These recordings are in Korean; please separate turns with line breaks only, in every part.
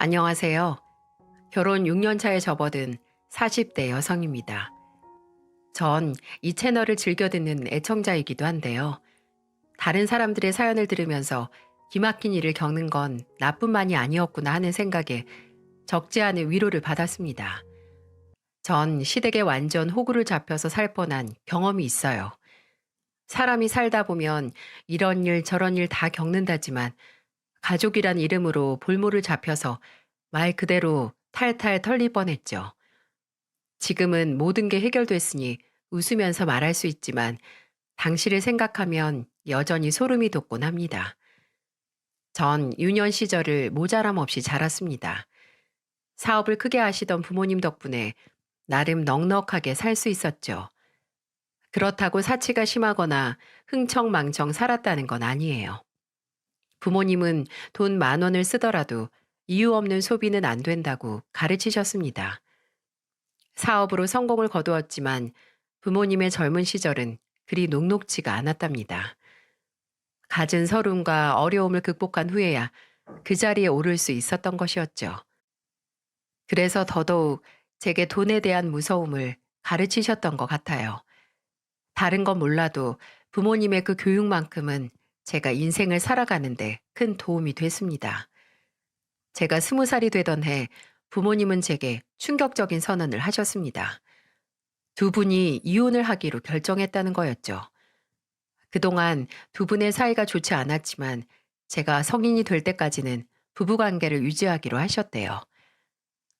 안녕하세요. 결혼 6년 차에 접어든 40대 여성입니다. 전 이 채널을 즐겨 듣는 애청자이기도 한데요. 다른 사람들의 사연을 들으면서 기막힌 일을 겪는 건 나뿐만이 아니었구나 하는 생각에 적지 않은 위로를 받았습니다. 전 시댁에 완전 호구를 잡혀서 살 뻔한 경험이 있어요. 사람이 살다 보면 이런 일 저런 일 다 겪는다지만 가족이란 이름으로 볼모를 잡혀서 말 그대로 탈탈 털릴 뻔했죠. 지금은 모든 게 해결됐으니 웃으면서 말할 수 있지만 당시를 생각하면 여전히 소름이 돋곤 합니다. 전 유년 시절을 모자람 없이 자랐습니다. 사업을 크게 하시던 부모님 덕분에 나름 넉넉하게 살 수 있었죠. 그렇다고 사치가 심하거나 흥청망청 살았다는 건 아니에요. 부모님은 돈 10,000원을 쓰더라도 이유 없는 소비는 안 된다고 가르치셨습니다. 사업으로 성공을 거두었지만 부모님의 젊은 시절은 그리 녹록지가 않았답니다. 갖은 서름과 어려움을 극복한 후에야 그 자리에 오를 수 있었던 것이었죠. 그래서 더더욱 제게 돈에 대한 무서움을 가르치셨던 것 같아요. 다른 건 몰라도 부모님의 그 교육만큼은 제가 인생을 살아가는데 큰 도움이 됐습니다. 제가 20살이 되던 해 부모님은 제게 충격적인 선언을 하셨습니다. 두 분이 이혼을 하기로 결정했다는 거였죠. 그동안 두 분의 사이가 좋지 않았지만 제가 성인이 될 때까지는 부부관계를 유지하기로 하셨대요.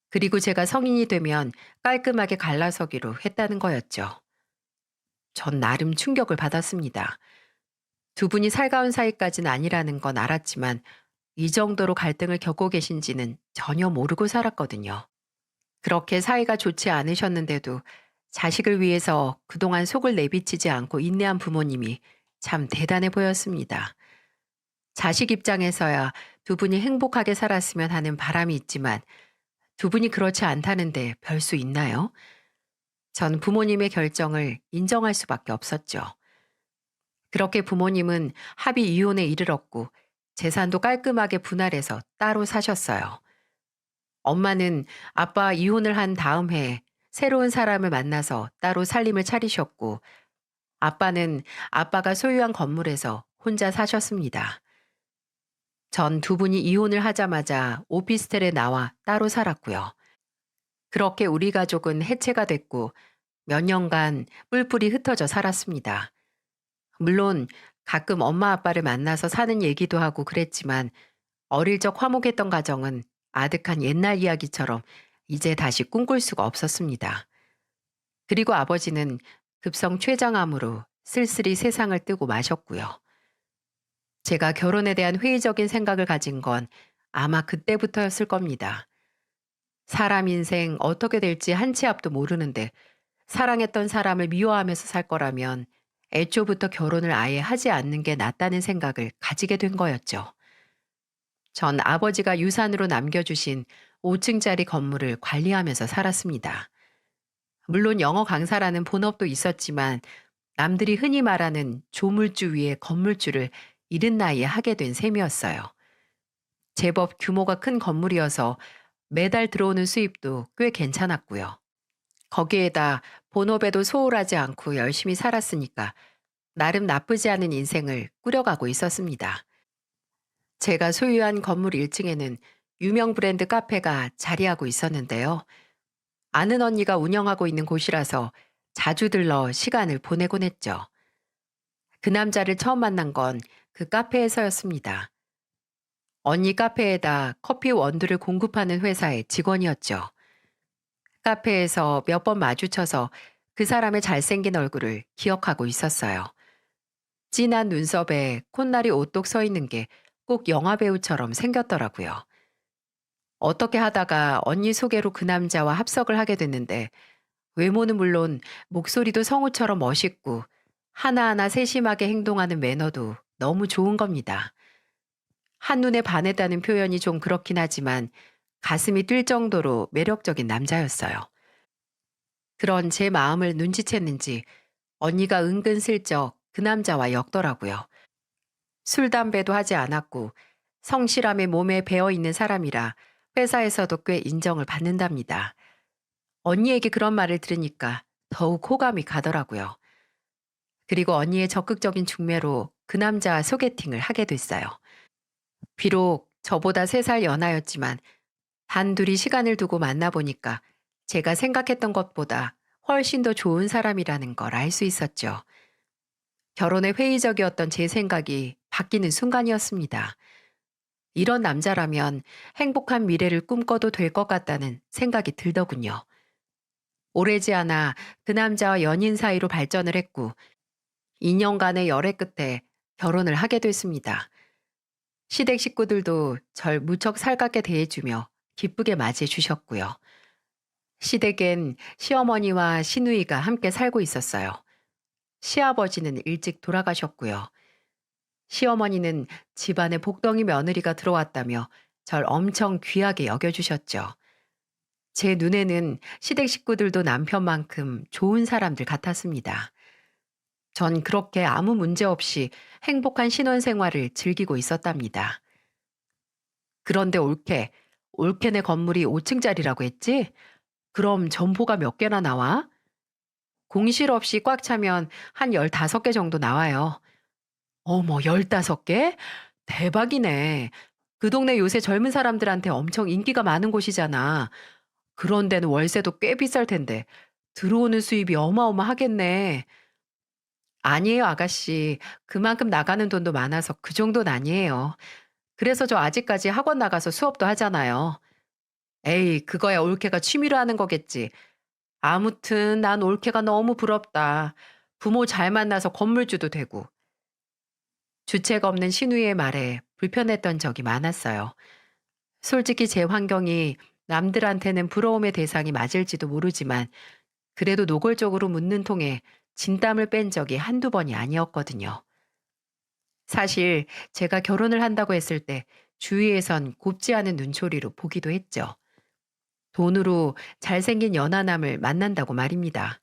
그리고 제가 성인이 되면 깔끔하게 갈라서기로 했다는 거였죠. 전 나름 충격을 받았습니다. 두 분이 살가운 사이까지는 아니라는 건 알았지만 이 정도로 갈등을 겪고 계신지는 전혀 모르고 살았거든요. 그렇게 사이가 좋지 않으셨는데도 자식을 위해서 그동안 속을 내비치지 않고 인내한 부모님이 참 대단해 보였습니다. 자식 입장에서야 두 분이 행복하게 살았으면 하는 바람이 있지만 두 분이 그렇지 않다는데 별 수 있나요? 전 부모님의 결정을 인정할 수밖에 없었죠. 그렇게 부모님은 합의 이혼에 이르렀고 재산도 깔끔하게 분할해서 따로 사셨어요. 엄마는 아빠 이혼을 한 다음 해에 새로운 사람을 만나서 따로 살림을 차리셨고 아빠는 아빠가 소유한 건물에서 혼자 사셨습니다. 전 두 분이 이혼을 하자마자 오피스텔에 나와 따로 살았고요. 그렇게 우리 가족은 해체가 됐고 몇 년간 뿔뿔이 흩어져 살았습니다. 물론 가끔 엄마 아빠를 만나서 사는 얘기도 하고 그랬지만 어릴 적 화목했던 가정은 아득한 옛날 이야기처럼 이제 다시 꿈꿀 수가 없었습니다. 그리고 아버지는 급성 췌장암으로 쓸쓸히 세상을 뜨고 마셨고요. 제가 결혼에 대한 회의적인 생각을 가진 건 아마 그때부터였을 겁니다. 사람 인생 어떻게 될지 한 치 앞도 모르는데 사랑했던 사람을 미워하면서 살 거라면 애초부터 결혼을 아예 하지 않는 게 낫다는 생각을 가지게 된 거였죠. 전 아버지가 유산으로 남겨주신 5층짜리 건물을 관리하면서 살았습니다. 물론 영어 강사라는 본업도 있었지만 남들이 흔히 말하는 조물주 위에 건물주를 이른 나이에 하게 된 셈이었어요. 제법 규모가 큰 건물이어서 매달 들어오는 수입도 꽤 괜찮았고요. 거기에다 본업에도 소홀하지 않고 열심히 살았으니까 나름 나쁘지 않은 인생을 꾸려가고 있었습니다. 제가 소유한 건물 1층에는 유명 브랜드 카페가 자리하고 있었는데요. 아는 언니가 운영하고 있는 곳이라서 자주 들러 시간을 보내곤 했죠. 그 남자를 처음 만난 건 그 카페에서였습니다. 언니 카페에다 커피 원두를 공급하는 회사의 직원이었죠. 카페에서 몇 번 마주쳐서 그 사람의 잘생긴 얼굴을 기억하고 있었어요. 진한 눈썹에 콧날이 오똑 서 있는 게 꼭 영화배우처럼 생겼더라고요. 어떻게 하다가 언니 소개로 그 남자와 합석을 하게 됐는데 외모는 물론 목소리도 성우처럼 멋있고 하나하나 세심하게 행동하는 매너도 너무 좋은 겁니다. 한눈에 반했다는 표현이 좀 그렇긴 하지만 가슴이 뛸 정도로 매력적인 남자였어요. 그런 제 마음을 눈치챘는지 언니가 은근슬쩍 그 남자와 엮더라고요. 술, 담배도 하지 않았고 성실함에 몸에 배어 있는 사람이라 회사에서도 꽤 인정을 받는답니다. 언니에게 그런 말을 들으니까 더욱 호감이 가더라고요. 그리고 언니의 적극적인 중매로 그 남자와 소개팅을 하게 됐어요. 비록 저보다 3살 연하였지만 단둘이 시간을 두고 만나보니까 제가 생각했던 것보다 훨씬 더 좋은 사람이라는 걸 알 수 있었죠. 결혼에 회의적이었던 제 생각이 바뀌는 순간이었습니다. 이런 남자라면 행복한 미래를 꿈꿔도 될 것 같다는 생각이 들더군요. 오래지 않아 그 남자와 연인 사이로 발전을 했고 2년간의 열애 끝에 결혼을 하게 됐습니다. 시댁 식구들도 절 무척 살갑게 대해주며 기쁘게 맞이해 주셨고요. 시댁엔 시어머니와 시누이가 함께 살고 있었어요. 시아버지는 일찍 돌아가셨고요. 시어머니는 집안에 복덩이 며느리가 들어왔다며 절 엄청 귀하게 여겨주셨죠. 제 눈에는 시댁 식구들도 남편만큼 좋은 사람들 같았습니다. 전 그렇게 아무 문제 없이 행복한 신혼생활을 즐기고 있었답니다. 그런데 올케네 건물이 5층짜리라고 했지? 그럼 점포가 몇 개나 나와? 공실 없이 꽉 차면 한 15개 정도 나와요. 어머, 15개? 대박이네. 그 동네 요새 젊은 사람들한테 엄청 인기가 많은 곳이잖아. 그런 데는 월세도 꽤 비쌀 텐데 들어오는 수입이 어마어마하겠네. 아니에요, 아가씨. 그만큼 나가는 돈도 많아서 그 정도는 아니에요. 그래서 저 아직까지 학원 나가서 수업도 하잖아요. 에이, 그거야 올케가 취미로 하는 거겠지. 아무튼 난 올케가 너무 부럽다. 부모 잘 만나서 건물주도 되고. 주책 없는 신우이의 말에 불편했던 적이 많았어요. 솔직히 제 환경이 남들한테는 부러움의 대상이 맞을지도 모르지만 그래도 노골적으로 묻는 통에 진땀을 뺀 적이 한두 번이 아니었거든요. 사실 제가 결혼을 한다고 했을 때 주위에선 곱지 않은 눈초리로 보기도 했죠. 돈으로 잘생긴 연하남을 만난다고 말입니다.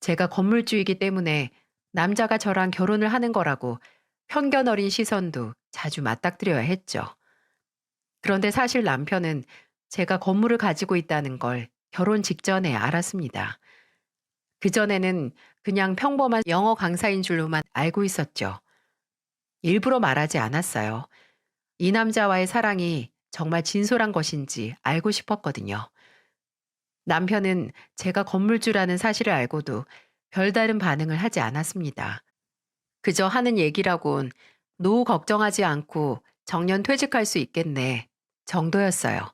제가 건물주이기 때문에 남자가 저랑 결혼을 하는 거라고 편견 어린 시선도 자주 맞닥뜨려야 했죠. 그런데 사실 남편은 제가 건물을 가지고 있다는 걸 결혼 직전에 알았습니다. 그전에는 그냥 평범한 영어 강사인 줄로만 알고 있었죠. 일부러 말하지 않았어요. 이 남자와의 사랑이 정말 진솔한 것인지 알고 싶었거든요. 남편은 제가 건물주라는 사실을 알고도 별다른 반응을 하지 않았습니다. 그저 하는 얘기라곤 노후 걱정하지 않고 정년 퇴직할 수 있겠네 정도였어요.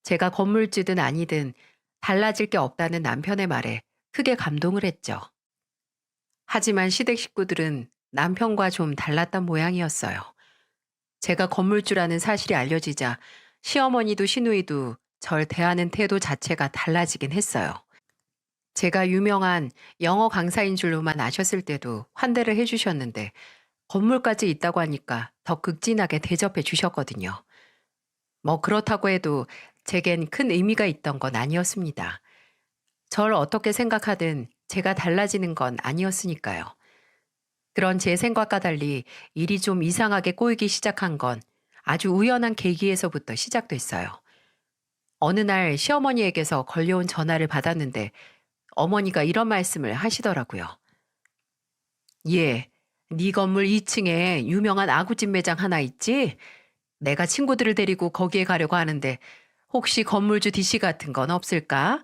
제가 건물주든 아니든 달라질 게 없다는 남편의 말에 크게 감동을 했죠. 하지만 시댁 식구들은 남편과 좀 달랐던 모양이었어요. 제가 건물주라는 사실이 알려지자 시어머니도 시누이도 절 대하는 태도 자체가 달라지긴 했어요. 제가 유명한 영어 강사인 줄로만 아셨을 때도 환대를 해주셨는데 건물까지 있다고 하니까 더 극진하게 대접해 주셨거든요. 뭐 그렇다고 해도 제겐 큰 의미가 있던 건 아니었습니다. 절 어떻게 생각하든 제가 달라지는 건 아니었으니까요. 그런 제 생각과 달리 일이 좀 이상하게 꼬이기 시작한 건 아주 우연한 계기에서부터 시작됐어요. 어느 날 시어머니에게서 걸려온 전화를 받았는데 어머니가 이런 말씀을 하시더라고요. 예, 네 건물 2층에 유명한 아구찜 매장 하나 있지? 내가 친구들을 데리고 거기에 가려고 하는데 혹시 건물주 DC 같은 건 없을까?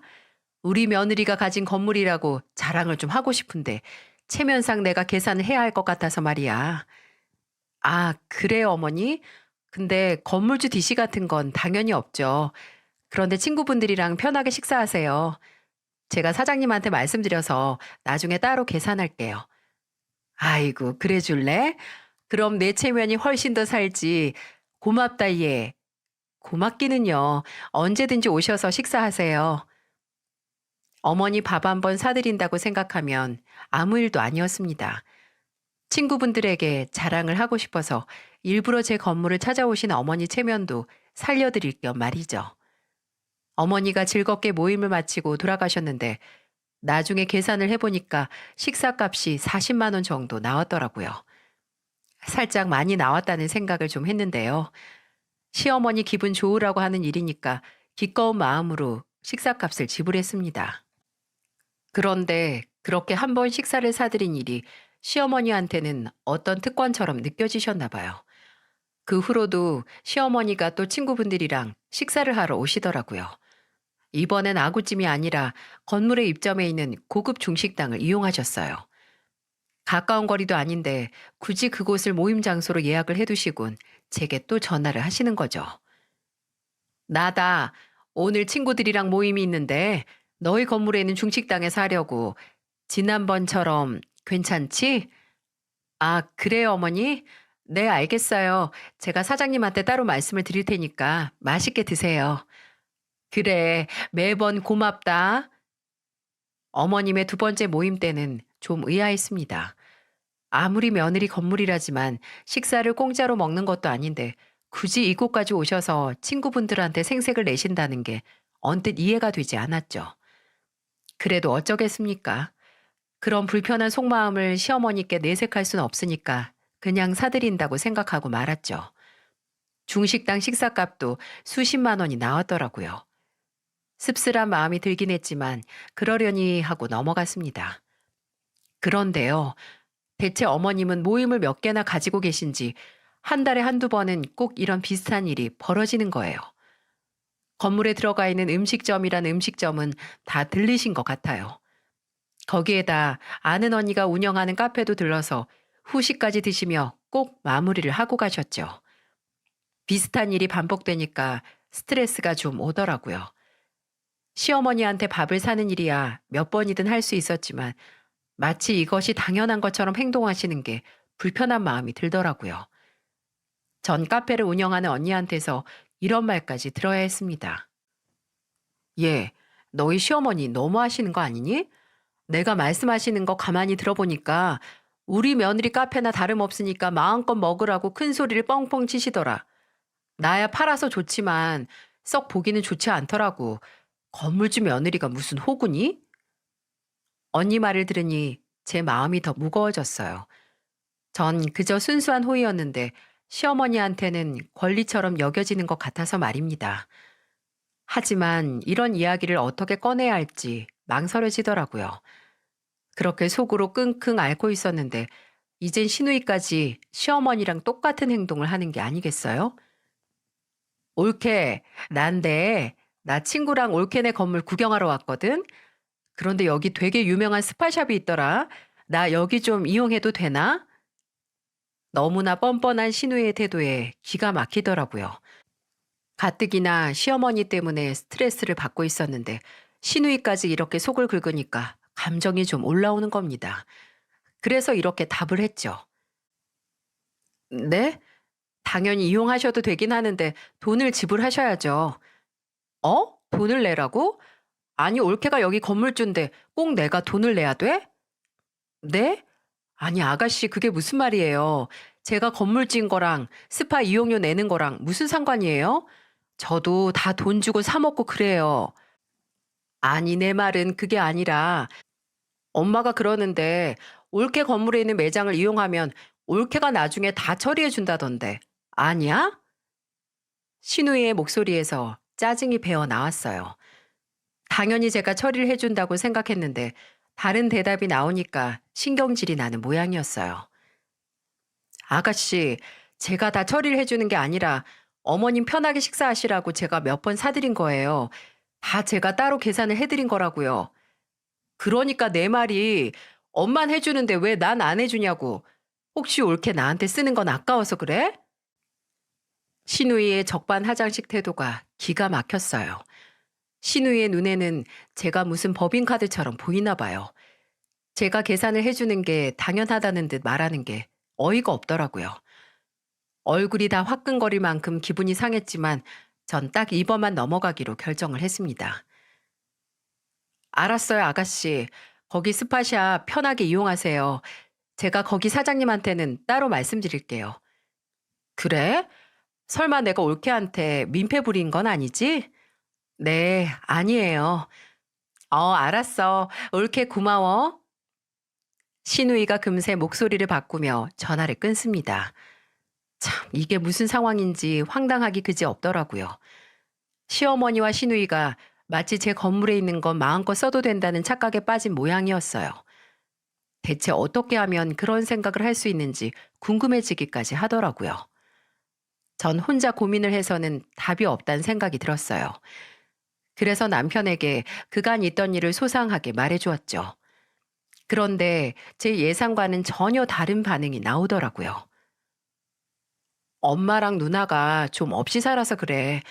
우리 며느리가 가진 건물이라고 자랑을 좀 하고 싶은데 체면상 내가 계산을 해야 할 것 같아서 말이야. 아, 그래요, 어머니? 근데 건물주 DC 같은 건 당연히 없죠. 그런데 친구분들이랑 편하게 식사하세요. 제가 사장님한테 말씀드려서 나중에 따로 계산할게요. 아이고, 그래 줄래? 그럼 내 체면이 훨씬 더 살지. 고맙다, 얘. 고맙기는요. 언제든지 오셔서 식사하세요. 어머니 밥 한번 사드린다고 생각하면 아무 일도 아니었습니다. 친구분들에게 자랑을 하고 싶어서 일부러 제 건물을 찾아오신 어머니 체면도 살려드릴 겸 말이죠. 어머니가 즐겁게 모임을 마치고 돌아가셨는데 나중에 계산을 해보니까 식사값이 40만 원 정도 나왔더라고요. 살짝 많이 나왔다는 생각을 좀 했는데요. 시어머니 기분 좋으라고 하는 일이니까 기꺼운 마음으로 식사값을 지불했습니다. 그런데 그렇게 한 번 식사를 사드린 일이 시어머니한테는 어떤 특권처럼 느껴지셨나 봐요. 그 후로도 시어머니가 또 친구분들이랑 식사를 하러 오시더라고요. 이번엔 아구찜이 아니라 건물의 입점해 있는 고급 중식당을 이용하셨어요. 가까운 거리도 아닌데 굳이 그곳을 모임 장소로 예약을 해두시곤 제게 또 전화를 하시는 거죠. 나다. 오늘 친구들이랑 모임이 있는데 너희 건물에 있는 중식당에서 하려고. 지난번처럼 괜찮지? 아, 그래요, 어머니? 네, 알겠어요. 제가 사장님한테 따로 말씀을 드릴 테니까 맛있게 드세요. 그래, 매번 고맙다. 어머님의 두 번째 모임 때는 좀 의아했습니다. 아무리 며느리 건물이라지만 식사를 공짜로 먹는 것도 아닌데 굳이 이곳까지 오셔서 친구분들한테 생색을 내신다는 게 언뜻 이해가 되지 않았죠. 그래도 어쩌겠습니까? 그런 불편한 속마음을 시어머니께 내색할 수는 없으니까 그냥 사드린다고 생각하고 말았죠. 중식당 식사값도 수십만 원이 나왔더라고요. 씁쓸한 마음이 들긴 했지만 그러려니 하고 넘어갔습니다. 그런데요, 대체 어머님은 모임을 몇 개나 가지고 계신지 한 달에 한두 번은 꼭 이런 비슷한 일이 벌어지는 거예요. 건물에 들어가 있는 음식점이란 음식점은 다 들리신 것 같아요. 거기에다 아는 언니가 운영하는 카페도 들러서 후식까지 드시며 꼭 마무리를 하고 가셨죠. 비슷한 일이 반복되니까 스트레스가 좀 오더라고요. 시어머니한테 밥을 사는 일이야 몇 번이든 할 수 있었지만 마치 이것이 당연한 것처럼 행동하시는 게 불편한 마음이 들더라고요. 전 카페를 운영하는 언니한테서 이런 말까지 들어야 했습니다. 얘, 너희 시어머니 너무 하시는 거 아니니? 내가 말씀하시는 거 가만히 들어보니까 우리 며느리 카페나 다름없으니까 마음껏 먹으라고 큰 소리를 뻥뻥 치시더라. 나야 팔아서 좋지만 썩 보기는 좋지 않더라고. 건물주 며느리가 무슨 호구니? 언니 말을 들으니 제 마음이 더 무거워졌어요. 전 그저 순수한 호의였는데 시어머니한테는 권리처럼 여겨지는 것 같아서 말입니다. 하지만 이런 이야기를 어떻게 꺼내야 할지 망설여지더라고요. 그렇게 속으로 끙끙 앓고 있었는데 이젠 시누이까지 시어머니랑 똑같은 행동을 하는 게 아니겠어요? 올케, 난데 나 친구랑 올케네 건물 구경하러 왔거든. 그런데 여기 되게 유명한 스파샵이 있더라. 나 여기 좀 이용해도 되나? 너무나 뻔뻔한 시누이의 태도에 기가 막히더라고요. 가뜩이나 시어머니 때문에 스트레스를 받고 있었는데 시누이까지 이렇게 속을 긁으니까 감정이 좀 올라오는 겁니다. 그래서 이렇게 답을 했죠. 네? 당연히 이용하셔도 되긴 하는데 돈을 지불하셔야죠. 어? 돈을 내라고? 아니, 올케가 여기 건물주인데 꼭 내가 돈을 내야 돼? 네? 아니, 아가씨, 그게 무슨 말이에요? 제가 건물주인 거랑 스파 이용료 내는 거랑 무슨 상관이에요? 저도 다 돈 주고 사 먹고 그래요. 아니, 내 말은 그게 아니라 엄마가 그러는데 올케 건물에 있는 매장을 이용하면 올케가 나중에 다 처리해 준다던데. 아니야? 신우이의 목소리에서 짜증이 배어 나왔어요. 당연히 제가 처리를 해준다고 생각했는데 다른 대답이 나오니까 신경질이 나는 모양이었어요. 아가씨, 제가 다 처리를 해주는 게 아니라 어머님 편하게 식사하시라고 제가 몇 번 사드린 거예요. 다 제가 따로 계산을 해드린 거라고요. 그러니까 내 말이 엄만 해주는데 왜 난 안 해주냐고. 혹시 옳게 나한테 쓰는 건 아까워서 그래? 신우이의 적반하장식 태도가 기가 막혔어요. 신우이의 눈에는 제가 무슨 법인카드처럼 보이나 봐요. 제가 계산을 해주는 게 당연하다는 듯 말하는 게 어이가 없더라고요. 얼굴이 다 화끈거릴 만큼 기분이 상했지만 전 딱 이번만 넘어가기로 결정을 했습니다. 알았어요, 아가씨. 거기 스파샵 편하게 이용하세요. 제가 거기 사장님한테는 따로 말씀드릴게요. 그래? 설마 내가 올케한테 민폐 부린 건 아니지? 네, 아니에요. 알았어. 올케 고마워. 신우이가 금세 목소리를 바꾸며 전화를 끊습니다. 참, 이게 무슨 상황인지 황당하기 그지 없더라고요. 시어머니와 시누이가 마치 제 건물에 있는 건 마음껏 써도 된다는 착각에 빠진 모양이었어요. 대체 어떻게 하면 그런 생각을 할 수 있는지 궁금해지기까지 하더라고요. 전 혼자 고민을 해서는 답이 없다는 생각이 들었어요. 그래서 남편에게 그간 있던 일을 소상하게 말해주었죠. 그런데 제 예상과는 전혀 다른 반응이 나오더라고요. 엄마랑 누나가 좀 없이 살아서 그래.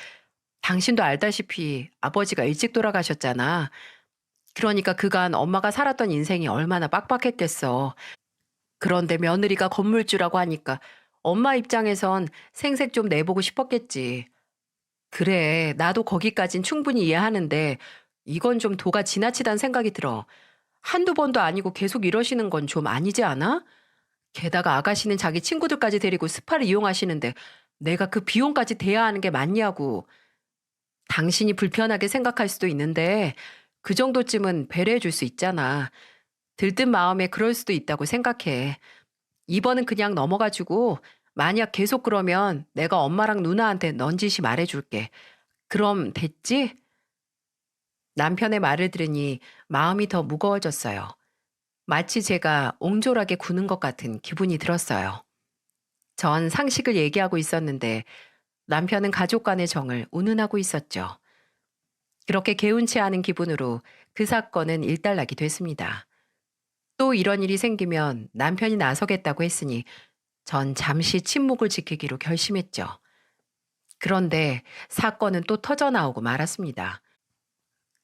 당신도 알다시피 아버지가 일찍 돌아가셨잖아. 그러니까 그간 엄마가 살았던 인생이 얼마나 빡빡했겠어. 그런데 며느리가 건물주라고 하니까 엄마 입장에선 생색 좀 내보고 싶었겠지. 그래, 나도 거기까진 충분히 이해하는데 이건 좀 도가 지나치단 생각이 들어. 한두 번도 아니고 계속 이러시는 건 좀 아니지 않아? 게다가 아가씨는 자기 친구들까지 데리고 스파를 이용하시는데 내가 그 비용까지 대야 하는 게 맞냐고. 당신이 불편하게 생각할 수도 있는데 그 정도쯤은 배려해 줄 수 있잖아. 들뜬 마음에 그럴 수도 있다고 생각해. 이번은 그냥 넘어가지고 만약 계속 그러면 내가 엄마랑 누나한테 넌지시 말해줄게. 그럼 됐지? 남편의 말을 들으니 마음이 더 무거워졌어요. 마치 제가 옹졸하게 구는 것 같은 기분이 들었어요. 전 상식을 얘기하고 있었는데 남편은 가족 간의 정을 운운하고 있었죠. 그렇게 개운치 않은 기분으로 그 사건은 일단락이 됐습니다. 또 이런 일이 생기면 남편이 나서겠다고 했으니 전 잠시 침묵을 지키기로 결심했죠. 그런데 사건은 또 터져나오고 말았습니다.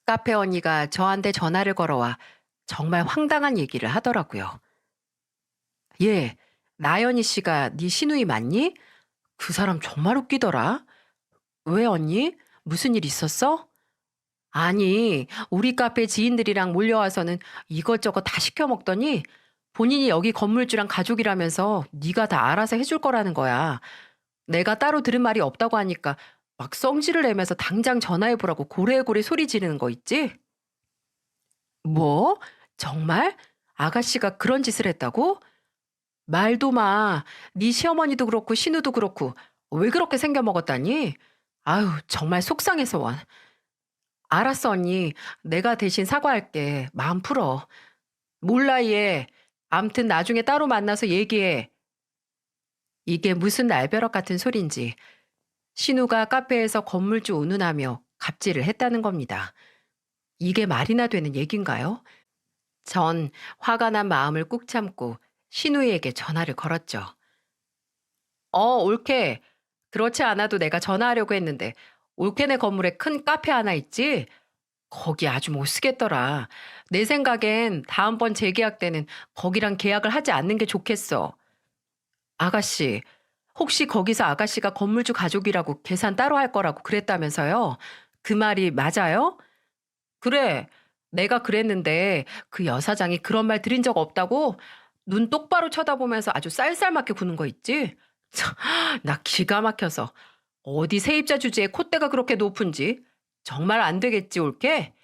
카페 언니가 저한테 전화를 걸어와 정말 황당한 얘기를 하더라고요. 얘, 나연희 씨가 네 시누이 맞니? 그 사람 정말 웃기더라. 왜 언니? 무슨 일 있었어? 아니, 우리 카페 지인들이랑 몰려와서는 이것저것 다 시켜 먹더니 본인이 여기 건물주랑 가족이라면서 네가 다 알아서 해줄 거라는 거야. 내가 따로 들은 말이 없다고 하니까 막 성질을 내면서 당장 전화해보라고 고래고래 소리 지르는 거 있지? 뭐? 정말? 아가씨가 그런 짓을 했다고? 말도 마. 네 시어머니도 그렇고 신우도 그렇고 왜 그렇게 생겨먹었다니? 아유, 정말 속상해서 원. 알았어, 언니. 내가 대신 사과할게. 마음 풀어. 몰라, 얘. 암튼 나중에 따로 만나서 얘기해. 이게 무슨 날벼락 같은 소린지. 신우가 카페에서 건물주 운운하며 갑질을 했다는 겁니다. 이게 말이나 되는 얘긴가요? 전 화가 난 마음을 꾹 참고 신우에게 전화를 걸었죠. 올케. 그렇지 않아도 내가 전화하려고 했는데 올케네 건물에 큰 카페 하나 있지? 거기 아주 못 쓰겠더라. 내 생각엔 다음번 재계약 때는 거기랑 계약을 하지 않는 게 좋겠어. 아가씨, 혹시 거기서 아가씨가 건물주 가족이라고 계산 따로 할 거라고 그랬다면서요? 그 말이 맞아요? 그래. 내가 그랬는데 그 여사장이 그런 말 들은 적 없다고 눈 똑바로 쳐다보면서 아주 쌀쌀맞게 구는 거 있지? 참, 나 기가 막혀서 어디 세입자 주제에 콧대가 그렇게 높은지 정말 안 되겠지 올게?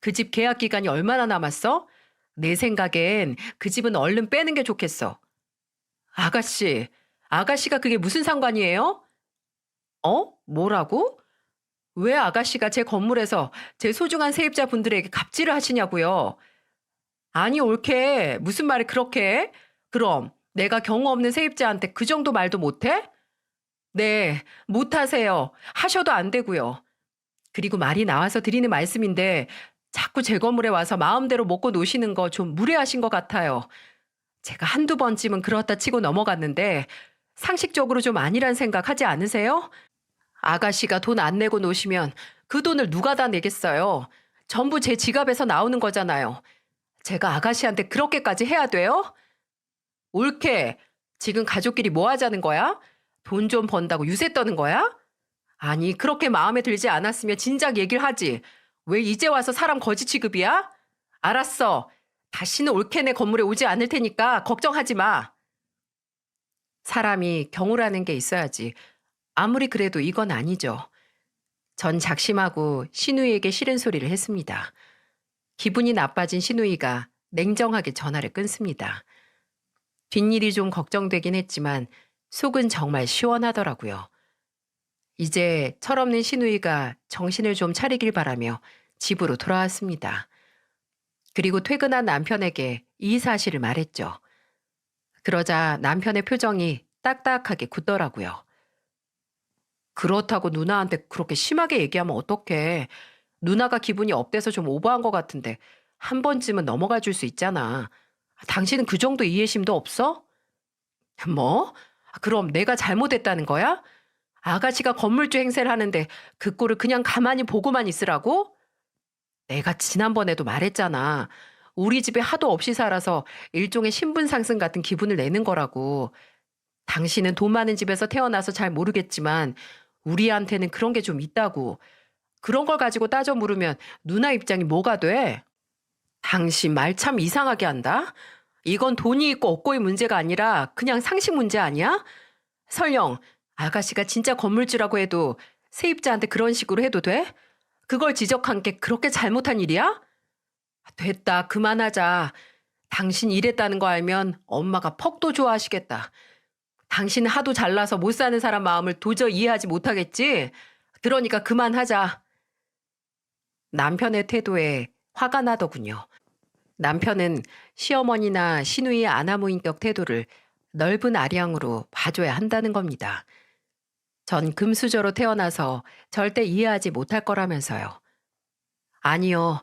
그 집 계약 기간이 얼마나 남았어? 내 생각엔 그 집은 얼른 빼는 게 좋겠어. 아가씨, 아가씨가 그게 무슨 상관이에요? 뭐라고? 왜 아가씨가 제 건물에서 제 소중한 세입자 분들에게 갑질을 하시냐고요? 아니, 옳게. 무슨 말을 그렇게 해? 그럼 내가 경우 없는 세입자한테 그 정도 말도 못해? 네, 못하세요. 하셔도 안 되고요. 그리고 말이 나와서 드리는 말씀인데 자꾸 제 건물에 와서 마음대로 먹고 노시는 거 좀 무례하신 것 같아요. 제가 한두 번쯤은 그렇다 치고 넘어갔는데 상식적으로 좀 아니란 생각 하지 않으세요? 아가씨가 돈 안 내고 노시면 그 돈을 누가 다 내겠어요? 전부 제 지갑에서 나오는 거잖아요. 제가 아가씨한테 그렇게까지 해야 돼요? 옳게. 지금 가족끼리 뭐 하자는 거야? 돈 좀 번다고 유세 떠는 거야? 아니, 그렇게 마음에 들지 않았으면 진작 얘기를 하지. 왜 이제 와서 사람 거지 취급이야? 알았어. 다시는 올케네 건물에 오지 않을 테니까 걱정하지 마. 사람이 경우라는 게 있어야지. 아무리 그래도 이건 아니죠. 전 작심하고 신우이에게 싫은 소리를 했습니다. 기분이 나빠진 신우이가 냉정하게 전화를 끊습니다. 뒷일이 좀 걱정되긴 했지만 속은 정말 시원하더라고요. 이제 철없는 시누이가 정신을 좀 차리길 바라며 집으로 돌아왔습니다. 그리고 퇴근한 남편에게 이 사실을 말했죠. 그러자 남편의 표정이 딱딱하게 굳더라고요. 그렇다고 누나한테 그렇게 심하게 얘기하면 어떡해. 누나가 기분이 업돼서 좀 오버한 것 같은데 한 번쯤은 넘어가 줄 수 있잖아. 당신은 그 정도 이해심도 없어? 뭐? 그럼 내가 잘못했다는 거야? 아가씨가 건물주 행세를 하는데 그 꼴을 그냥 가만히 보고만 있으라고? 내가 지난번에도 말했잖아. 우리 집에 하도 없이 살아서 일종의 신분 상승 같은 기분을 내는 거라고. 당신은 돈 많은 집에서 태어나서 잘 모르겠지만 우리한테는 그런 게 좀 있다고. 그런 걸 가지고 따져 물으면 누나 입장이 뭐가 돼? 당신 말 참 이상하게 한다. 이건 돈이 있고 없고의 문제가 아니라 그냥 상식 문제 아니야? 설령 아가씨가 진짜 건물주라고 해도 세입자한테 그런 식으로 해도 돼? 그걸 지적한 게 그렇게 잘못한 일이야? 됐다, 그만하자. 당신 이랬다는 거 알면 엄마가 퍽도 좋아하시겠다. 당신 하도 잘나서 못 사는 사람 마음을 도저히 이해하지 못하겠지? 그러니까 그만하자. 남편의 태도에 화가 나더군요. 남편은 시어머니나 시누이의 아나무인격 태도를 넓은 아량으로 봐줘야 한다는 겁니다. 전 금수저로 태어나서 절대 이해하지 못할 거라면서요. 아니요.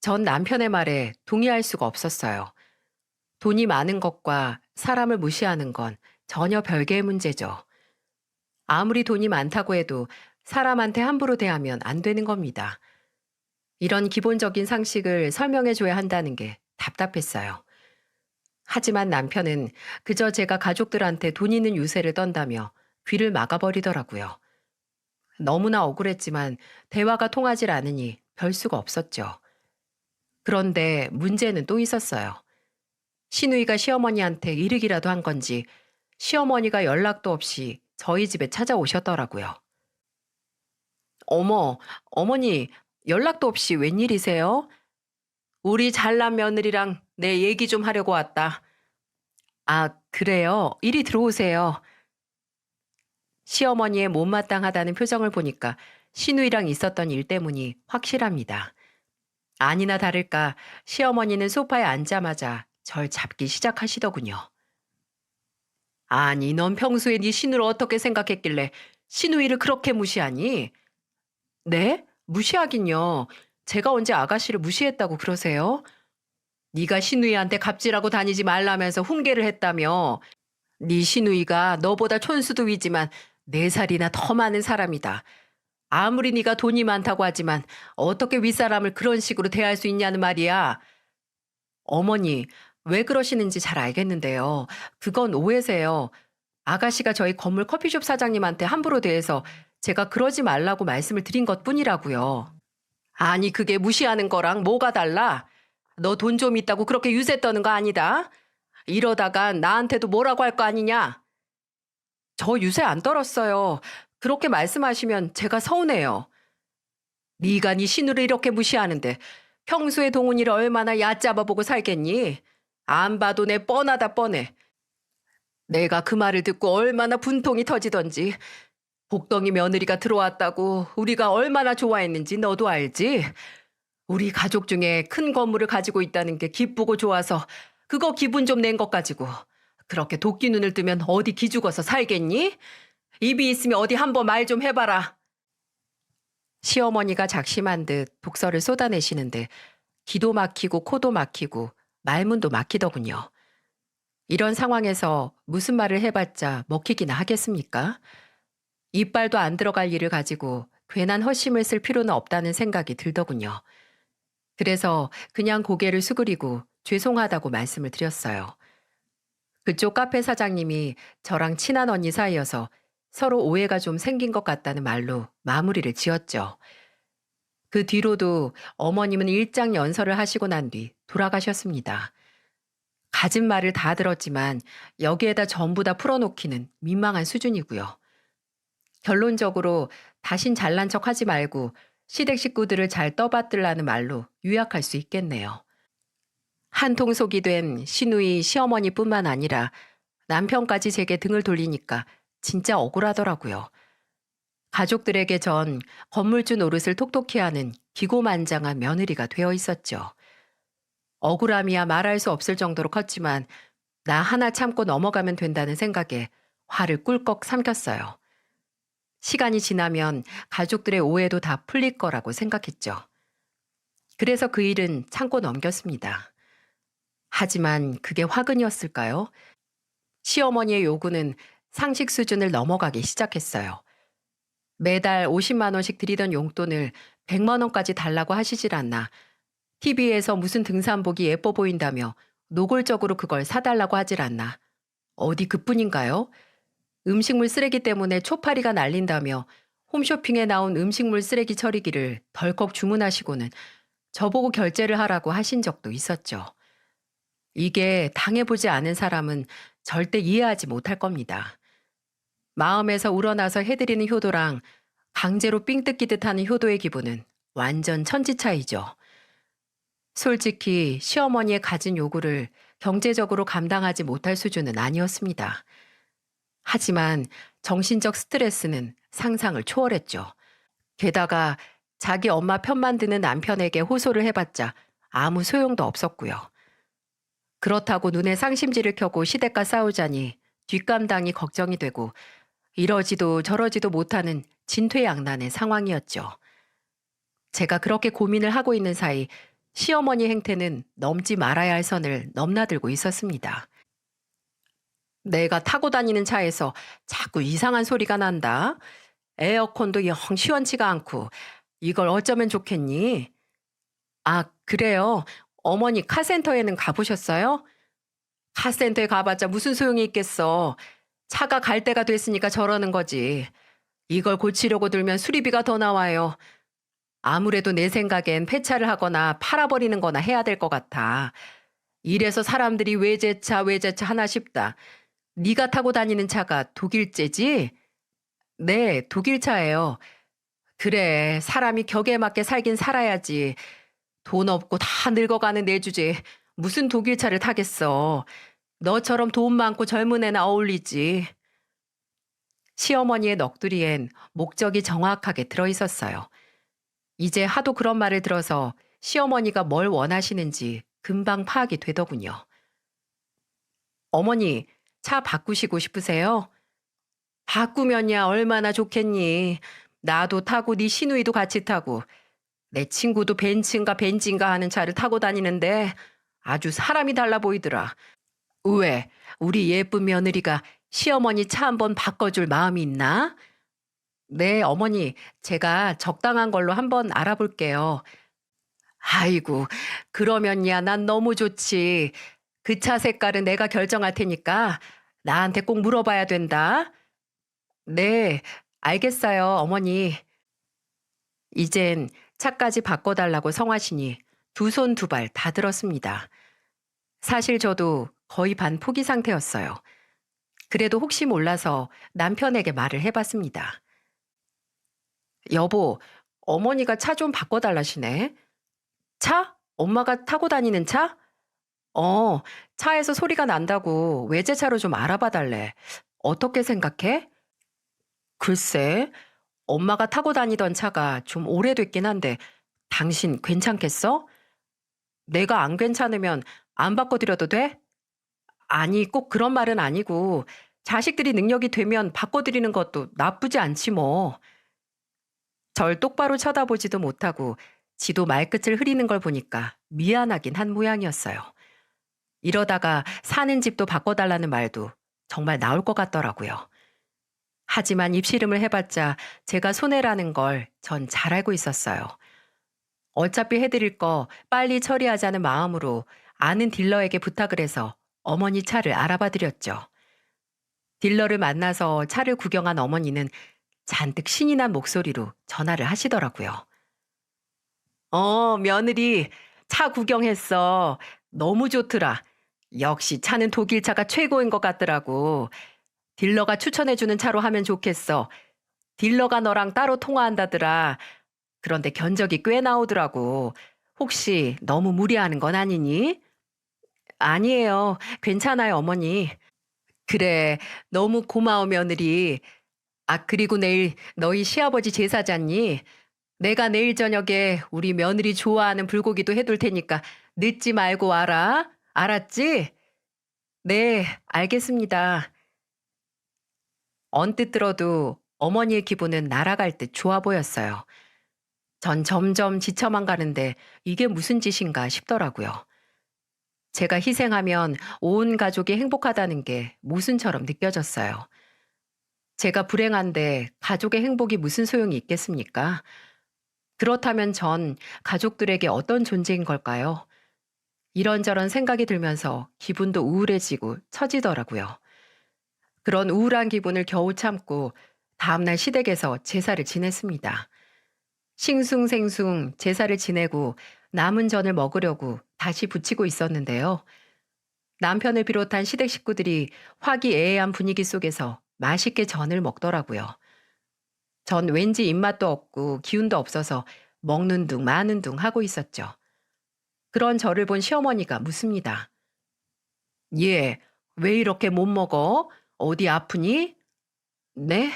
전 남편의 말에 동의할 수가 없었어요. 돈이 많은 것과 사람을 무시하는 건 전혀 별개의 문제죠. 아무리 돈이 많다고 해도 사람한테 함부로 대하면 안 되는 겁니다. 이런 기본적인 상식을 설명해 줘야 한다는 게 답답했어요. 하지만 남편은 그저 제가 가족들한테 돈 있는 유세를 떤다며 귀를 막아버리더라고요. 너무나 억울했지만 대화가 통하질 않으니 별 수가 없었죠. 그런데 문제는 또 있었어요. 시누이가 시어머니한테 이르기라도 한 건지 시어머니가 연락도 없이 저희 집에 찾아오셨더라고요. 어머, 어머니, 연락도 없이 웬일이세요? 우리 잘난 며느리랑 내 얘기 좀 하려고 왔다. 아, 그래요? 이리 들어오세요. 시어머니의 못마땅하다는 표정을 보니까 시누이랑 있었던 일 때문이 확실합니다. 아니나 다를까 시어머니는 소파에 앉자마자 절 잡기 시작하시더군요. 아니, 넌 평소에 네 시누를 어떻게 생각했길래 시누이를 그렇게 무시하니? 네? 무시하긴요. 제가 언제 아가씨를 무시했다고 그러세요? 네가 시누이한테 갑질하고 다니지 말라면서 훈계를 했다며. 네 시누이가 너보다 촌수도 위지만 4살이나 더 많은 사람이다. 아무리 네가 돈이 많다고 하지만 어떻게 윗사람을 그런 식으로 대할 수 있냐는 말이야. 어머니, 왜 그러시는지 잘 알겠는데요. 그건 오해세요. 아가씨가 저희 건물 커피숍 사장님한테 함부로 대해서 제가 그러지 말라고 말씀을 드린 것뿐이라고요. 아니, 그게 무시하는 거랑 뭐가 달라? 너 돈 좀 있다고 그렇게 유세 떠는 거 아니다. 이러다가 나한테도 뭐라고 할 거 아니냐? 저 유세 안 떨었어요. 그렇게 말씀하시면 제가 서운해요. 네가 네 신우를 이렇게 무시하는데 평소에 동훈이를 얼마나 얕잡아 보고 살겠니? 안 봐도 내 뻔하다 뻔해. 내가 그 말을 듣고 얼마나 분통이 터지던지. 복덩이 며느리가 들어왔다고 우리가 얼마나 좋아했는지 너도 알지? 우리 가족 중에 큰 건물을 가지고 있다는 게 기쁘고 좋아서 그거 기분 좀 낸 것 가지고 그렇게 도끼 눈을 뜨면 어디 기죽어서 살겠니? 입이 있으면 어디 한번 말 좀 해봐라. 시어머니가 작심한 듯 독설을 쏟아내시는데 기도 막히고 코도 막히고 말문도 막히더군요. 이런 상황에서 무슨 말을 해봤자 먹히기나 하겠습니까? 이빨도 안 들어갈 일을 가지고 괜한 헛심을 쓸 필요는 없다는 생각이 들더군요. 그래서 그냥 고개를 수그리고 죄송하다고 말씀을 드렸어요. 그쪽 카페 사장님이 저랑 친한 언니 사이여서 서로 오해가 좀 생긴 것 같다는 말로 마무리를 지었죠. 그 뒤로도 어머님은 일장연설을 하시고 난 뒤 돌아가셨습니다. 가진 말을 다 들었지만 여기에다 전부 다 풀어놓기는 민망한 수준이고요. 결론적으로 다신 잘난 척 하지 말고 시댁 식구들을 잘 떠받들라는 말로 요약할 수 있겠네요. 한통속이 된 시누이 시어머니뿐만 아니라 남편까지 제게 등을 돌리니까 진짜 억울하더라고요. 가족들에게 전 건물주 노릇을 톡톡히 하는 기고만장한 며느리가 되어 있었죠. 억울함이야 말할 수 없을 정도로 컸지만 나 하나 참고 넘어가면 된다는 생각에 화를 꿀꺽 삼켰어요. 시간이 지나면 가족들의 오해도 다 풀릴 거라고 생각했죠. 그래서 그 일은 참고 넘겼습니다. 하지만 그게 화근이었을까요? 시어머니의 요구는 상식 수준을 넘어가기 시작했어요. 매달 50만 원씩 드리던 용돈을 100만 원까지 달라고 하시질 않나. TV에서 무슨 등산복이 예뻐 보인다며 노골적으로 그걸 사달라고 하질 않나. 어디 그뿐인가요? 음식물 쓰레기 때문에 초파리가 날린다며 홈쇼핑에 나온 음식물 쓰레기 처리기를 덜컥 주문하시고는 저보고 결제를 하라고 하신 적도 있었죠. 이게 당해보지 않은 사람은 절대 이해하지 못할 겁니다. 마음에서 우러나서 해드리는 효도랑 강제로 삥 뜯기듯 하는 효도의 기분은 완전 천지차이죠. 솔직히 시어머니의 가진 요구를 경제적으로 감당하지 못할 수준은 아니었습니다. 하지만 정신적 스트레스는 상상을 초월했죠. 게다가 자기 엄마 편만 드는 남편에게 호소를 해봤자 아무 소용도 없었고요. 그렇다고 눈에 상심지를 켜고 시댁과 싸우자니 뒷감당이 걱정이 되고 이러지도 저러지도 못하는 진퇴양난의 상황이었죠. 제가 그렇게 고민을 하고 있는 사이 시어머니 행태는 넘지 말아야 할 선을 넘나들고 있었습니다. 내가 타고 다니는 차에서 자꾸 이상한 소리가 난다. 에어컨도 영 시원치가 않고 이걸 어쩌면 좋겠니? 아, 그래요. 어머니 카센터에는 가보셨어요? 카센터에 가봤자 무슨 소용이 있겠어. 차가 갈 때가 됐으니까 저러는 거지. 이걸 고치려고 들면 수리비가 더 나와요. 아무래도 내 생각엔 폐차를 하거나 팔아버리는 거나 해야 될 것 같아. 이래서 사람들이 외제차 외제차 하나 싶다. 네가 타고 다니는 차가 독일제지? 네, 독일차예요. 그래, 사람이 격에 맞게 살긴 살아야지. 돈 없고 다 늙어가는 내 주제에 무슨 독일차를 타겠어. 너처럼 돈 많고 젊은 애나 어울리지. 시어머니의 넋두리엔 목적이 정확하게 들어있었어요. 이제 하도 그런 말을 들어서 시어머니가 뭘 원하시는지 금방 파악이 되더군요. 어머니, 차 바꾸시고 싶으세요? 바꾸면야 얼마나 좋겠니. 나도 타고 네 시누이도 같이 타고 내 친구도 벤츠인가 벤진가 하는 차를 타고 다니는데 아주 사람이 달라 보이더라. 왜? 우리 예쁜 며느리가 시어머니 차 한번 바꿔줄 마음이 있나? 네, 어머니, 제가 적당한 걸로 한번 알아볼게요. 아이고, 그러면야 난 너무 좋지. 그 차 색깔은 내가 결정할 테니까 나한테 꼭 물어봐야 된다. 네, 알겠어요, 어머니. 이젠 차까지 바꿔달라고 성하시니 두 손 두 발 다 들었습니다. 사실 저도 거의 반 포기 상태였어요. 그래도 혹시 몰라서 남편에게 말을 해봤습니다. 여보, 어머니가 차 좀 바꿔달라시네. 차? 엄마가 타고 다니는 차? 어, 차에서 소리가 난다고 외제차로 좀 알아봐 달래. 어떻게 생각해? 글쎄, 엄마가 타고 다니던 차가 좀 오래됐긴 한데 당신 괜찮겠어? 내가 안 괜찮으면 안 바꿔드려도 돼? 아니, 꼭 그런 말은 아니고 자식들이 능력이 되면 바꿔드리는 것도 나쁘지 않지 뭐. 절 똑바로 쳐다보지도 못하고 지도 말끝을 흐리는 걸 보니까 미안하긴 한 모양이었어요. 이러다가 사는 집도 바꿔달라는 말도 정말 나올 것 같더라고요. 하지만 입씨름을 해봤자 제가 손해라는 걸 전 잘 알고 있었어요. 어차피 해드릴 거 빨리 처리하자는 마음으로 아는 딜러에게 부탁을 해서 어머니 차를 알아봐 드렸죠. 딜러를 만나서 차를 구경한 어머니는 잔뜩 신이 난 목소리로 전화를 하시더라고요. 며느리, 차 구경했어. 너무 좋더라. 역시 차는 독일차가 최고인 것 같더라고. 딜러가 추천해주는 차로 하면 좋겠어. 딜러가 너랑 따로 통화한다더라. 그런데 견적이 꽤 나오더라고. 혹시 너무 무리하는 건 아니니? 아니에요. 괜찮아요, 어머니. 그래, 너무 고마워, 며느리. 아, 그리고 내일 너희 시아버지 제사잖니? 내가 내일 저녁에 우리 며느리 좋아하는 불고기도 해둘 테니까 늦지 말고 와라. 알았지? 네, 알겠습니다. 언뜻 들어도 어머니의 기분은 날아갈 듯 좋아 보였어요. 전 점점 지쳐만 가는데 이게 무슨 짓인가 싶더라고요. 제가 희생하면 온 가족이 행복하다는 게 모순처럼 느껴졌어요. 제가 불행한데 가족의 행복이 무슨 소용이 있겠습니까? 그렇다면 전 가족들에게 어떤 존재인 걸까요? 이런저런 생각이 들면서 기분도 우울해지고 처지더라고요. 그런 우울한 기분을 겨우 참고 다음날 시댁에서 제사를 지냈습니다. 싱숭생숭 제사를 지내고 남은 전을 먹으려고 다시 부치고 있었는데요. 남편을 비롯한 시댁 식구들이 화기애애한 분위기 속에서 맛있게 전을 먹더라고요. 전 왠지 입맛도 없고 기운도 없어서 먹는 둥 마는 둥 하고 있었죠. 그런 저를 본 시어머니가 묻습니다. 얘, 왜 이렇게 못 먹어? 어디 아프니? 네?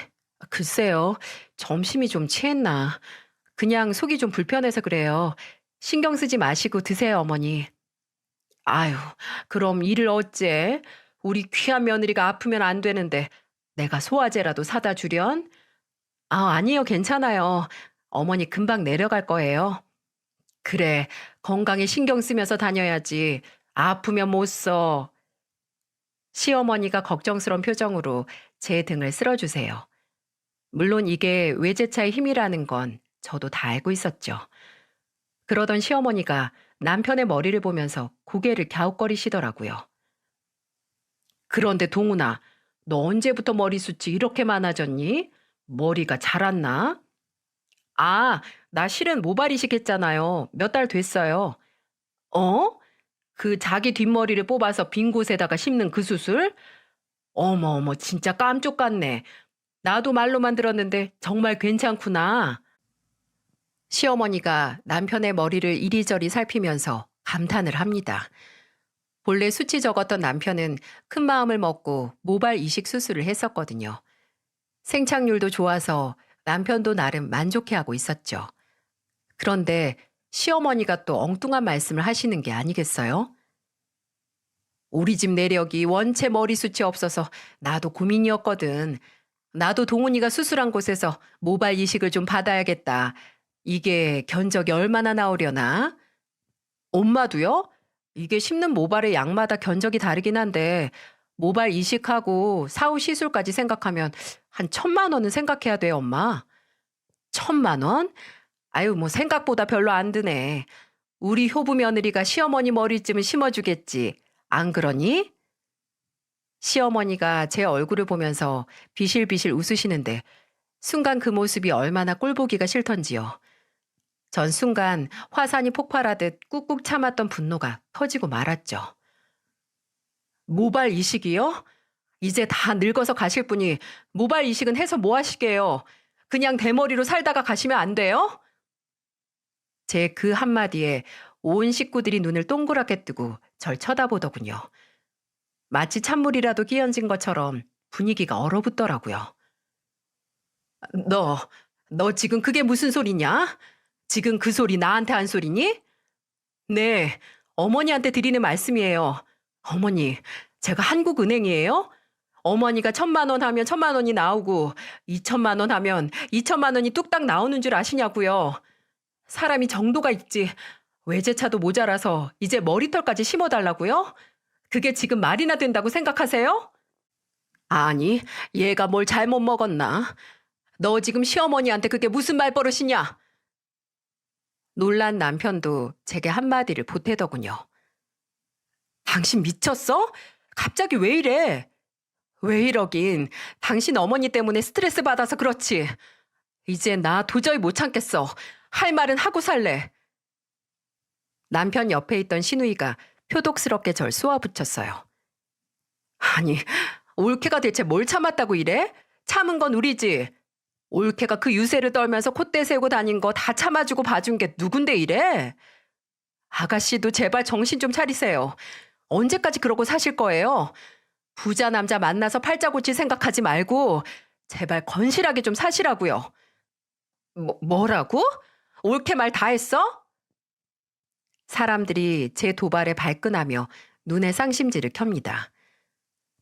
글쎄요. 점심이 좀 취했나. 그냥 속이 좀 불편해서 그래요. 신경 쓰지 마시고 드세요, 어머니. 아유, 그럼 일을 어째? 우리 귀한 며느리가 아프면 안 되는데 내가 소화제라도 사다 주련? 아, 아니요, 괜찮아요. 어머니 금방 내려갈 거예요. 그래, 건강에 신경 쓰면서 다녀야지. 아프면 못 써. 시어머니가 걱정스러운 표정으로 제 등을 쓸어주세요. 물론 이게 외제차의 힘이라는 건 저도 다 알고 있었죠. 그러던 시어머니가 남편의 머리를 보면서 고개를 갸웃거리시더라고요. 그런데 동훈아, 너 언제부터 머리숱이 이렇게 많아졌니? 머리가 자랐나? 아, 나 실은 모발 이식했잖아요. 몇 달 됐어요. 어? 그 자기 뒷머리를 뽑아서 빈 곳에다가 심는 그 수술? 어머, 어머, 진짜 깜쪽 같네. 나도 말로만 들었는데 정말 괜찮구나. 시어머니가 남편의 머리를 이리저리 살피면서 감탄을 합니다. 본래 수치 적었던 남편은 큰 마음을 먹고 모발 이식 수술을 했었거든요. 생착률도 좋아서 남편도 나름 만족해하고 있었죠. 그런데 시어머니가 또 엉뚱한 말씀을 하시는 게 아니겠어요? 우리 집 내력이 원체 머리숱이 없어서 나도 고민이었거든. 나도 동훈이가 수술한 곳에서 모발 이식을 좀 받아야겠다. 이게 견적이 얼마나 나오려나? 엄마도요? 이게 심는 모발의 양마다 견적이 다르긴 한데 모발 이식하고 사후 시술까지 생각하면 한 1,000만 원은 생각해야 돼, 엄마. 1,000만 원? 아유, 뭐 생각보다 별로 안 드네. 우리 효부 며느리가 시어머니 머리쯤은 심어주겠지. 안 그러니? 시어머니가 제 얼굴을 보면서 비실비실 웃으시는데 순간 그 모습이 얼마나 꼴보기가 싫던지요. 전 순간 화산이 폭발하듯 꾹꾹 참았던 분노가 터지고 말았죠. 모발 이식이요? 이제 다 늙어서 가실 분이 모발 이식은 해서 뭐 하시게요? 그냥 대머리로 살다가 가시면 안 돼요? 제 그 한마디에 온 식구들이 눈을 동그랗게 뜨고 절 쳐다보더군요. 마치 찬물이라도 끼얹은 것처럼 분위기가 얼어붙더라고요. 너, 너 지금 그게 무슨 소리냐? 지금 그 소리 나한테 한 소리니? 네, 어머니한테 드리는 말씀이에요. 어머니, 제가 한국은행이에요? 어머니가 1,000만 원 하면 1,000만 원이 나오고 2,000만 원 하면 2,000만 원이 뚝딱 나오는 줄 아시냐고요. 사람이 정도가 있지. 외제차도 모자라서 이제 머리털까지 심어달라고요? 그게 지금 말이나 된다고 생각하세요? 아니, 얘가 뭘 잘못 먹었나? 너 지금 시어머니한테 그게 무슨 말버릇이냐? 놀란 남편도 제게 한마디를 보태더군요. 당신 미쳤어? 갑자기 왜 이래? 왜 이러긴. 당신 어머니 때문에 스트레스 받아서 그렇지. 이제 나 도저히 못 참겠어. 할 말은 하고 살래. 남편 옆에 있던 시누이가 표독스럽게 절 쏘아붙였어요. 아니, 올케가 대체 뭘 참았다고 이래? 참은 건 우리지. 올케가 그 유세를 떨면서 콧대 세우고 다닌 거 다 참아주고 봐준 게 누군데 이래? 아가씨도 제발 정신 좀 차리세요. 언제까지 그러고 사실 거예요? 부자 남자 만나서 팔자 고칠 생각하지 말고 제발 건실하게 좀 사시라고요. 뭐라고? 옳게 말 다 했어? 사람들이 제 도발에 발끈하며 눈에 쌍심지를 켭니다.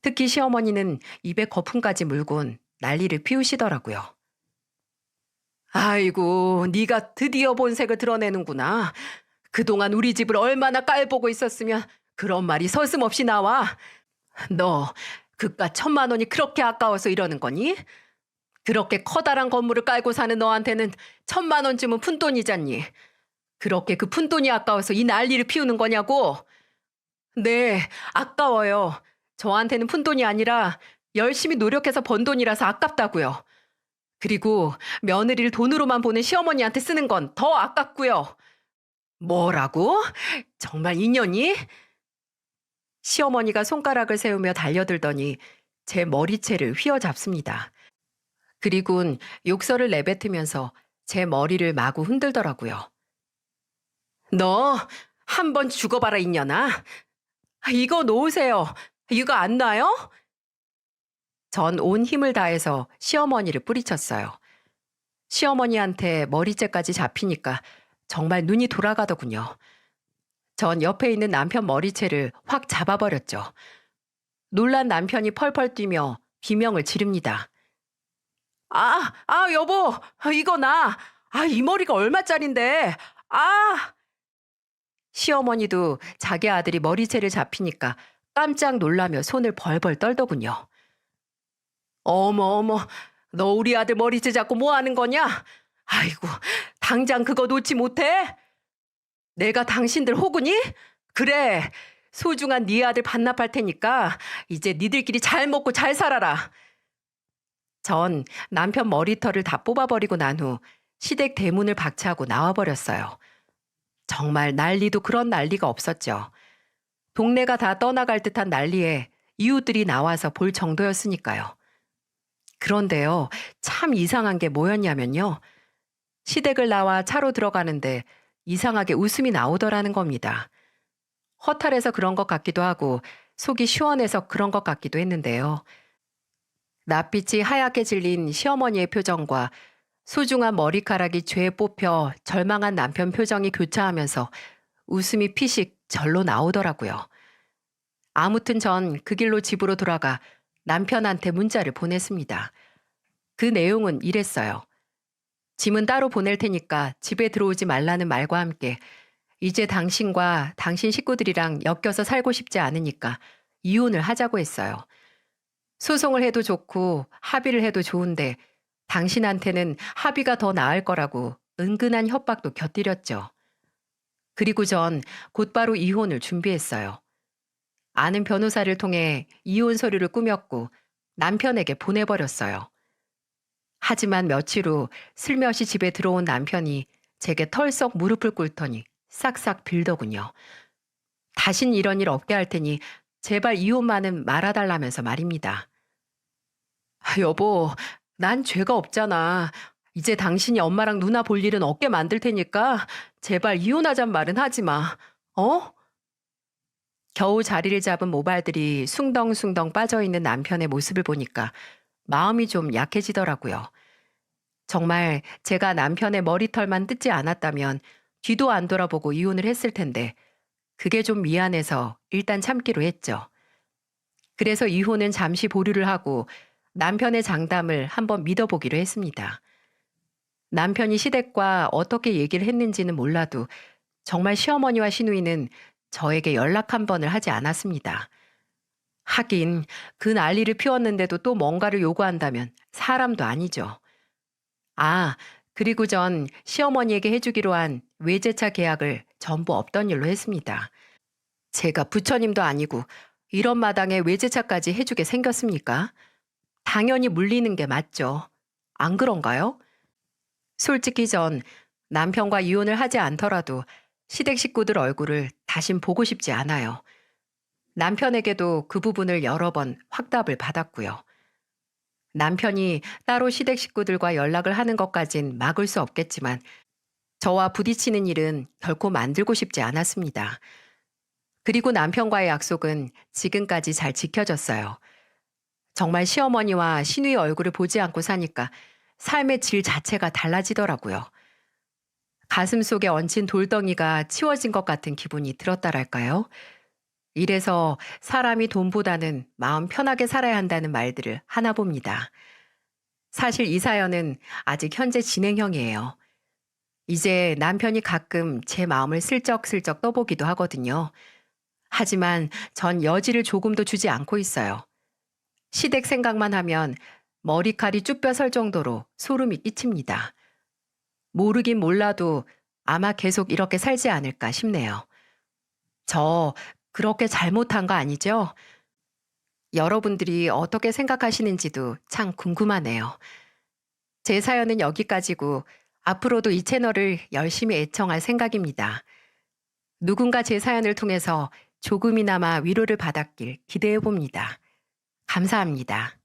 특히 시어머니는 입에 거품까지 물곤 난리를 피우시더라고요. 아이고, 네가 드디어 본색을 드러내는구나. 그동안 우리 집을 얼마나 깔보고 있었으면 그런 말이 서슴없이 나와. 너 그깟 1,000만 원이 그렇게 아까워서 이러는 거니? 그렇게 커다란 건물을 깔고 사는 너한테는 1,000만 원쯤은 푼돈이잖니. 그렇게 그 푼돈이 아까워서 이 난리를 피우는 거냐고? 네, 아까워요. 저한테는 푼돈이 아니라 열심히 노력해서 번 돈이라서 아깝다고요. 그리고 며느리를 돈으로만 보는 시어머니한테 쓰는 건 더 아깝고요. 뭐라고? 정말 인연이? 시어머니가 손가락을 세우며 달려들더니 제 머리채를 휘어잡습니다. 그리곤 욕설을 내뱉으면서 제 머리를 마구 흔들더라고요. 너 한번 죽어봐라 인연아. 이거 놓으세요. 이거 안 놔요? 전 온 힘을 다해서 시어머니를 뿌리쳤어요. 시어머니한테 머리채까지 잡히니까 정말 눈이 돌아가더군요. 전 옆에 있는 남편 머리채를 확 잡아버렸죠. 놀란 남편이 펄펄 뛰며 비명을 지릅니다. 여보, 이거 나. 이 머리가 얼마짜린데. 아! 시어머니도 자기 아들이 머리채를 잡히니까 깜짝 놀라며 손을 벌벌 떨더군요. 어머, 어머, 너 우리 아들 머리채 잡고 뭐 하는 거냐? 아이고, 당장 그거 놓지 못해? 내가 당신들 호구니? 그래, 소중한 네 아들 반납할 테니까 이제 니들끼리 잘 먹고 잘 살아라. 전 남편 머리털을 다 뽑아버리고 난 후 시댁 대문을 박차고 나와버렸어요. 정말 난리도 그런 난리가 없었죠. 동네가 다 떠나갈 듯한 난리에 이웃들이 나와서 볼 정도였으니까요. 그런데요, 참 이상한 게 뭐였냐면요. 시댁을 나와 차로 들어가는데 이상하게 웃음이 나오더라는 겁니다. 허탈해서 그런 것 같기도 하고 속이 시원해서 그런 것 같기도 했는데요. 낯빛이 하얗게 질린 시어머니의 표정과 소중한 머리카락이 죄에 뽑혀 절망한 남편 표정이 교차하면서 웃음이 피식 절로 나오더라고요. 아무튼 전 그 길로 집으로 돌아가 남편한테 문자를 보냈습니다. 그 내용은 이랬어요. 짐은 따로 보낼 테니까 집에 들어오지 말라는 말과 함께 이제 당신과 당신 식구들이랑 엮여서 살고 싶지 않으니까 이혼을 하자고 했어요. 소송을 해도 좋고 합의를 해도 좋은데 당신한테는 합의가 더 나을 거라고 은근한 협박도 곁들였죠. 그리고 전 곧바로 이혼을 준비했어요. 아는 변호사를 통해 이혼 서류를 꾸몄고 남편에게 보내버렸어요. 하지만 며칠 후 슬며시 집에 들어온 남편이 제게 털썩 무릎을 꿇더니 싹싹 빌더군요. 다신 이런 일 없게 할 테니 제발 이혼만은 말아달라면서 말입니다. 여보, 난 죄가 없잖아. 이제 당신이 엄마랑 누나 볼 일은 없게 만들 테니까 제발 이혼하잔 말은 하지 마. 어? 겨우 자리를 잡은 모발들이 숭덩숭덩 빠져있는 남편의 모습을 보니까 마음이 좀 약해지더라고요. 정말 제가 남편의 머리털만 뜯지 않았다면 뒤도 안 돌아보고 이혼을 했을 텐데 그게 좀 미안해서 일단 참기로 했죠. 그래서 이혼은 잠시 보류를 하고 남편의 장담을 한번 믿어보기로 했습니다. 남편이 시댁과 어떻게 얘기를 했는지는 몰라도 정말 시어머니와 시누이는 저에게 연락 한 번을 하지 않았습니다. 하긴 그 난리를 피웠는데도 또 뭔가를 요구한다면 사람도 아니죠. 그리고 전 시어머니에게 해주기로 한 외제차 계약을 전부 없던 일로 했습니다. 제가 부처님도 아니고 이런 마당에 외제차까지 해주게 생겼습니까? 당연히 물리는 게 맞죠. 안 그런가요? 솔직히 전 남편과 이혼을 하지 않더라도 시댁 식구들 얼굴을 다신 보고 싶지 않아요. 남편에게도 그 부분을 여러 번 확답을 받았고요. 남편이 따로 시댁 식구들과 연락을 하는 것까진 막을 수 없겠지만 저와 부딪히는 일은 결코 만들고 싶지 않았습니다. 그리고 남편과의 약속은 지금까지 잘 지켜졌어요. 정말 시어머니와 시누이 얼굴을 보지 않고 사니까 삶의 질 자체가 달라지더라고요. 가슴 속에 얹힌 돌덩이가 치워진 것 같은 기분이 들었다랄까요? 이래서 사람이 돈보다는 마음 편하게 살아야 한다는 말들을 하나 봅니다. 사실 이 사연은 아직 현재 진행형이에요. 이제 남편이 가끔 제 마음을 슬쩍슬쩍 떠보기도 하거든요. 하지만 전 여지를 조금도 주지 않고 있어요. 시댁 생각만 하면 머리칼이 쭈뼛설 정도로 소름이 끼칩니다. 모르긴 몰라도 아마 계속 이렇게 살지 않을까 싶네요. 저 그렇게 잘못한 거 아니죠? 여러분들이 어떻게 생각하시는지도 참 궁금하네요. 제 사연은 여기까지고 앞으로도 이 채널을 열심히 애청할 생각입니다. 누군가 제 사연을 통해서 조금이나마 위로를 받았길 기대해 봅니다. 감사합니다.